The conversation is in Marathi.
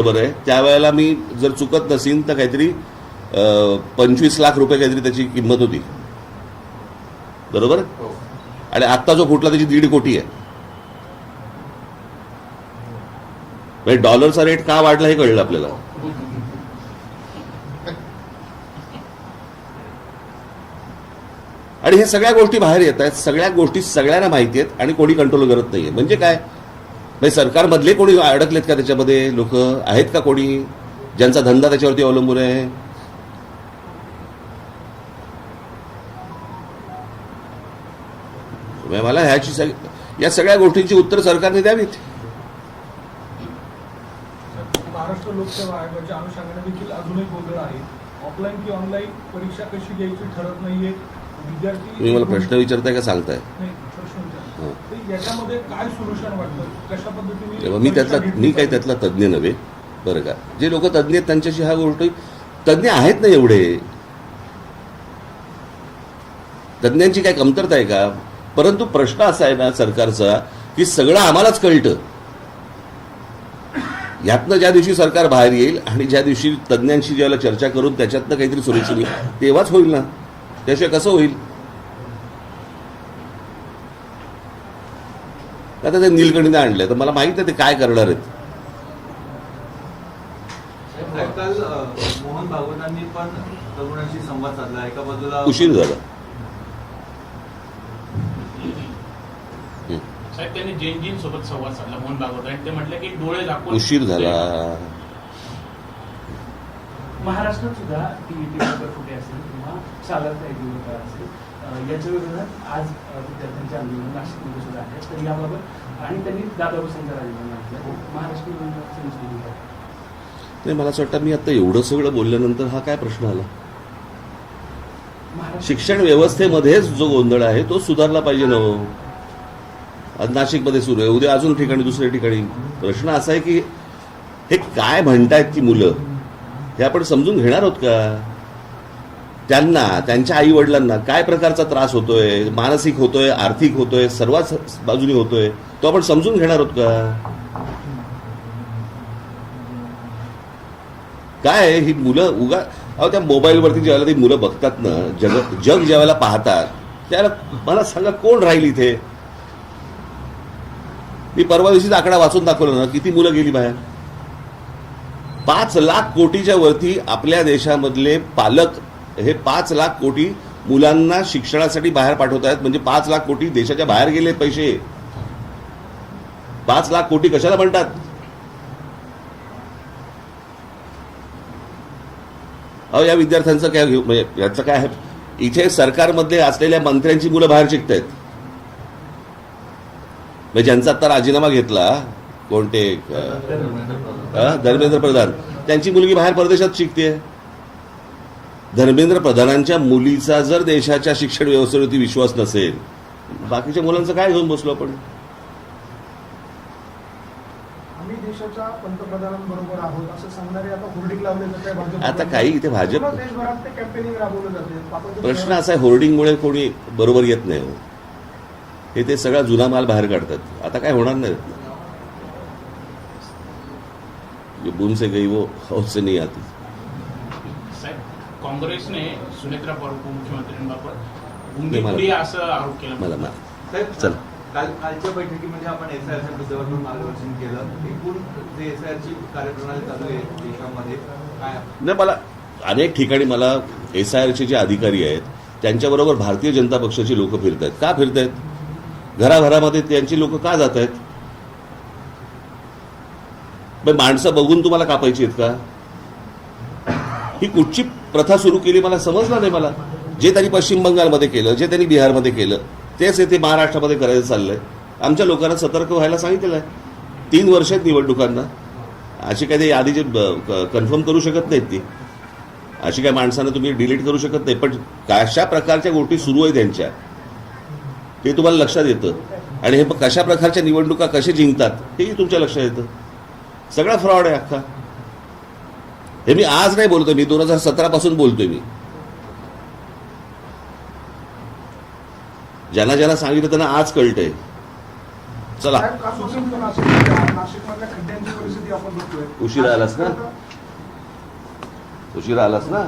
बरोबर आहे. त्यावेळेला मी जर चुकत नसीन तर काहीतरी 25 लाख रुपये काहीतरी त्याची किंमत होती, बरोबर. आणि आत्ता जो फुटला त्याची 1.5 कोटी आहे. म्हणजे डॉलरचा रेट का वाढला हे कळलं आपल्याला. आणि हे सगळ्या गोष्टी बाहेर येत आहेत, सगळ्या गोष्टी सगळ्यांना माहिती आहेत आणि कोणी कंट्रोल करत नाहीये. म्हणजे काय, म्हणजे सरकारमधले कोणी अडकलेत का त्याच्यामध्ये? लोक आहेत का कोणी ज्यांचा धंदा त्याच्यावरती अवलंबून आहे? मला या सगळ्या गोष्टींची उत्तर सरकारने द्यावीत. महाराष्ट्र लोकसेवा आयोगाच्या अनुषंगाने देखील अजूनही गोंधळ आहे. ऑफलाईन किंवा ऑनलाईन परीक्षा कशी घ्यायची ठरत नाहीये. विद्यार्थी, तुम्ही मला प्रश्न विचारताय का सांगताय? प्रश्न विचारताय, याच्यामध्ये काय सोल्युशन वाटतं, कशा पद्धतीने? मी काही त्यातला तज्ज्ञ नव्हे, बरं का. जे लोक तज्ज्ञ आहेत त्यांच्याशी ह्या गोष्टी, तज्ज्ञ आहेत ना एवढे, तज्ज्ञांची काय कमतरता आहे का? परंतु प्रश्न असा आहे ना सरकारचा की सगळं आम्हालाच कळतं. यातनं ज्या दिवशी सरकार बाहेर येईल आणि ज्या दिवशी तज्ज्ञांशी ज्याला चर्चा करून त्याच्यातनं काहीतरी सोल्युशन येईल तेव्हाच होईल ना. त्याशिवाय कसं होईल? आता ते नीलकंठीने आणलंय तर मला माहित आहे ते काय करणार आहेत. काल मोहन भागवतांनी पण तरुणांशी संवाद साधला. एका बाजूला उशीर झाला. साहेब त्यांनी जैन सोबत संवाद साधला मोहन भागवत आणि ते म्हटलं की डोळे झाकून उशीर झाला. महाराष्ट्रात सुद्धा टीईटी पेपर फुटे असेल किंवा शाळांचा एक असेल, याच्या विरोधात आज विद्यार्थ्यांचे आंदोलन नाशिकमध्ये सुद्धा आहे. तर याबाबत आणि त्यांनी दादा भुसेंचा राजीनामा मागितला. महाराष्ट्र नाही, मला असं वाटतं मी आता एवढं सगळं बोलल्यानंतर हा काय प्रश्न आला? शिक्षण व्यवस्थेमध्येच जो गोंधळ आहे तो सुधारला पाहिजे ना. आज नाशिकमध्ये सुरू आहे, उद्या अजून ठिकाणी, दुसऱ्या ठिकाणी. प्रश्न असा आहे की हे काय म्हणतायत ती मुलं, हे आपण समजून घेणार आहोत का? त्यांना, त्यांच्या आई वडिलांना काय प्रकारचा त्रास होतोय, मानसिक होतोय, आर्थिक होतोय, सर्वच बाजूनी होतोय, तो आपण समजून घेणार आहोत का? काय ही मुलं उगा त्या मोबाईलवरती ज्यावेळेला ती मुलं बघतात ना, जग ज्यावेळेला पाहतात त्यावेळेला मला सांगा कोण राहील इथे? मी परवा दिवशीच आकडा वाचून दाखवला ना, किती मुलं गेली बाहेर. 5 लाख कोटीच्या वरती आपल्या देशामधले पालक हे 5 लाख कोटी मुलांना शिक्षणासाठी बाहेर पाठवत आहेत. म्हणजे 5 लाख कोटी देशाच्या बाहेर गेले पैसे. 5 लाख कोटी कशाला म्हणतात? अहो, या विद्यार्थ्यांचं काय म्हणजे याचं काय आहे? इथे सरकारमध्ये असलेल्या मंत्र्यांची मुलं बाहेर शिकत आहेत. म्हणजे ज्यांचा आता राजीनामा घेतला, कोणते धर्मेंद्र प्रधान, त्यांची मुलगी बाहेर परदेशात शिकते. धर्मेंद्र प्रधानांच्या मुलीचा जर देशाच्या शिक्षण व्यवस्थेवरती विश्वास नसेल, बाकीच्या मुलांचं काय घेऊन बसलो आपण? आम्ही देशाच्या पंतप्रधानांबरोबर आहोत असं सांगणारे आता होर्डिंग लावले जाते भाजप. आता काही इथे भाजप, देशभरात ते कॅम्पेनिंग राबवलं जाते. प्रश्न असा आहे, होर्डिंगमुळे कोणी बरोबर येत नाही हो. ते सगळा जुना माल बाहेर काढतात. आता काय होणार नाही. बुन से गई वो हौद से नहीं आती. साहेब, काँग्रेसने सुनेत्रा पवार उपमुख्यमंत्र्यांबाबत असं आरोप केला. मला साहेब, चला, कालच्या बैठकीमध्ये आपण एसआयआरच्या मुद्द्यावर मार्गदर्शन केलं. एकूण जे एसआयआरची कार्यप्रणाली चालू आहे देशामध्ये काय? नाही, मला अनेक ठिकाणी मला एसआयआरचे जे अधिकारी आहेत त्यांच्याबरोबर भारतीय जनता पक्षाची लोक फिरत आहेत. का फिरत आहेत? घराघरामध्ये त्यांची लोक का जात आहेत? माणसं बघून तुम्हाला कापायची आहेत का? ही कुठची प्रथा सुरू केली मला समजलं नाही. मला जे त्यांनी पश्चिम बंगालमध्ये केलं, जे त्यांनी बिहारमध्ये केलं, तेच येथे महाराष्ट्रामध्ये करायचं चाललंय. आमच्या लोकांना सतर्क व्हायला सांगितलेलं आहे. 3 वर्ष आहेत निवडणुकांना. अशी काय ते यादी जे कन्फर्म करू शकत नाहीत ती, अशी काय माणसानं तुम्ही डिलीट करू शकत नाही. पण कशा प्रकारच्या गोष्टी सुरू आहेत त्यांच्या ते तुम्हाला लक्षात येतं. आणि हे कशा प्रकारच्या निवडणुका कसे जिंकतात हेही तुमच्या लक्षात येतं. सगळा फ्रॉड आहे अख्खा. हे मी आज नाही बोलतोय, मी 2017 पासून बोलतोय. मी ज्यांना ज्यांना सांगितलं त्यांना आज कळतंय. चला. साहेब, कालपासून पण नाशिकमधल्या खड्ड्यांची परिस्थिती आपण बघतोय. उशिरा आलास ना? उशिरा आलास ना?